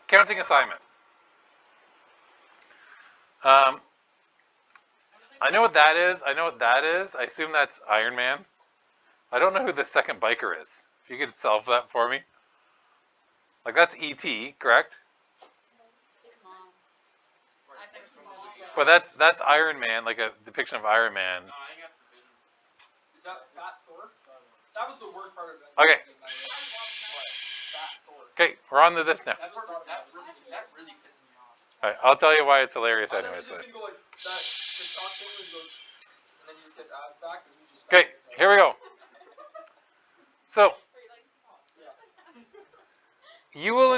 Counting assignment. I know what that is. I know what that is. I assume that's Iron Man. I don't know who the second biker is. If you could solve that for me. Like, that's E.T., correct? But that's Iron Man, like a depiction of Iron Man. Is that Fat Thor? That was the worst part of it. Okay. Fat Thor. Okay, we're on to this now. That really pissed me off. All right, I'll tell you why it's hilarious I thought anyways. you just go like that TikTok thing where you go, and then you just get ads back, and you just. Okay, here we go. So you will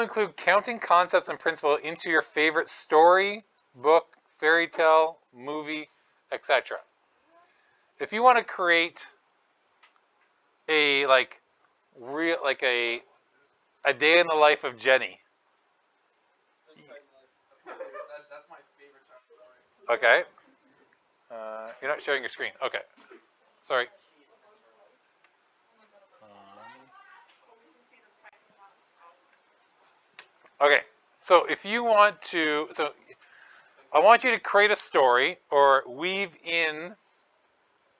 include counting concepts and principles into your favorite story, book, fairy tale, movie, etc. If you want to create a a day in the life of Jenny. That's my favorite time. Okay. You're not showing your screen. Okay. Sorry. Okay. So if you want to, I want you to create a story or weave in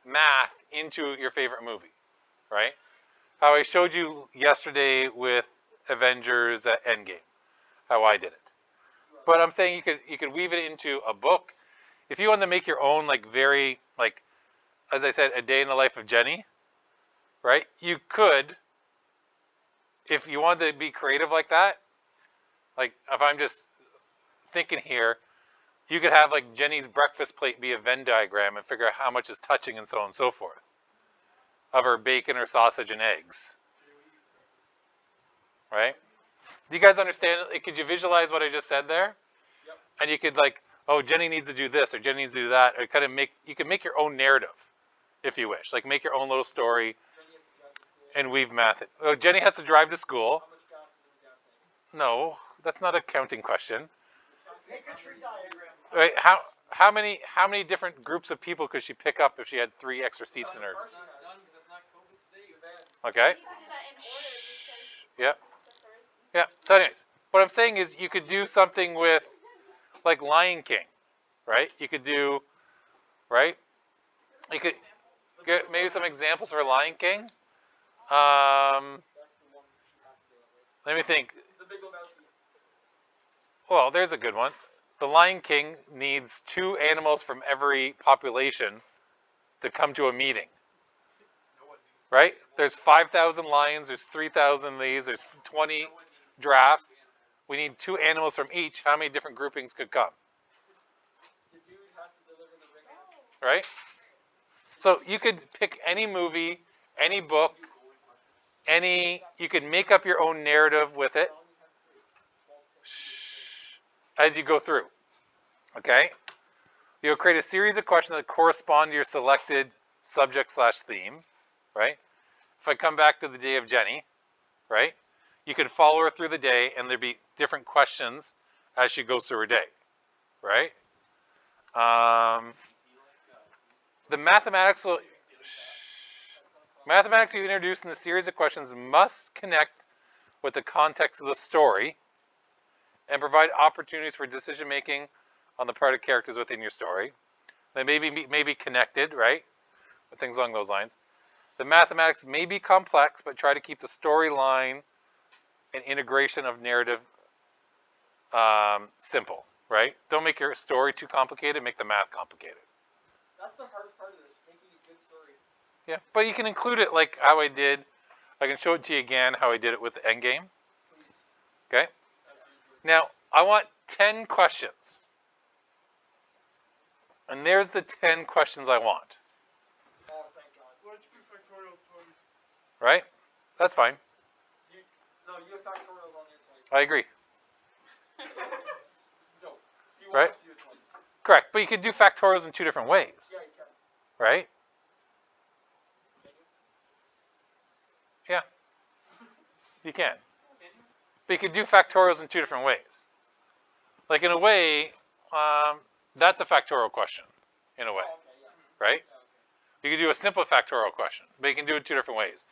math into your favorite movie, right? How I showed you yesterday with Avengers Endgame, how I did it. But I'm saying you could weave it into a book. If you want to make your own, as I said, a day in the life of Jenny, right? You could, if you wanted to be creative like that, like if I'm just thinking here, you could have like Jenny's breakfast plate be a Venn diagram and figure out how much is touching and so on and so forth of her bacon or sausage and eggs, right? Do you guys understand? Could you visualize what I just said there? Yep. And you could like, oh, Jenny needs to do this or Jenny needs to do that, or kind of you can make your own narrative if you wish. Like make your own little story and weave math it. Oh, Jenny has to drive to school. No, that's not a counting question. Make a tree diagram. Right? How many different groups of people could she pick up if she had 3 extra seats in her? Okay. Yeah. Yeah. So anyways, what I'm saying is you could do something with like Lion King, right? You could do, right? You could get maybe some examples for Lion King. Let me think. Well, there's a good one. The Lion King needs 2 animals from every population to come to a meeting. Right? There's 5,000 lions, there's 3,000 these, there's 20 giraffes. We need 2 animals from each. How many different groupings could come? Right? So you could pick any movie, any book, you could make up your own narrative with it as you go through. Okay? You'll create a series of questions that correspond to your selected subject/theme, right? If I come back to the day of Jenny, right? You could follow her through the day and there'd be different questions as she goes through her day, right? The mathematics you introduce in the series of questions must connect with the context of the story and provide opportunities for decision making on the part of characters within your story. They may be connected, right? With things along those lines. The mathematics may be complex, but try to keep the storyline and integration of narrative simple, right? Don't make your story too complicated, make the math complicated. That's the hardest part of this, making a good story. Yeah, but you can include it like how I did. I can show it to you again how I did it with Endgame. Okay? Now, I want 10 questions. And there's the 10 questions I want. Oh, thank God. Why don't you put factorial toys? Right? That's fine. No, you have factorials on your toys. I agree. No. You Right? do it twice. Correct. But you could do factorials in 2 different ways. Yeah, you can. Right? Yeah. You can. But you could do factorials in 2 different ways. Like in a way, that's a factorial question, in a way. Oh, okay, yeah. Right? Yeah, okay. You can do a simple factorial question, but you can do it 2 different ways.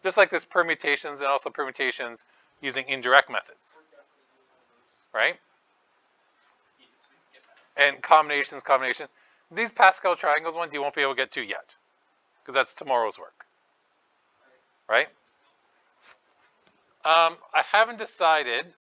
Just like this permutations and also permutations using indirect methods, We're definitely doing one of those. right? Yeah, so we can get that. And combination. These Pascal triangles ones you won't be able to get to yet, because that's tomorrow's work, right? I haven't decided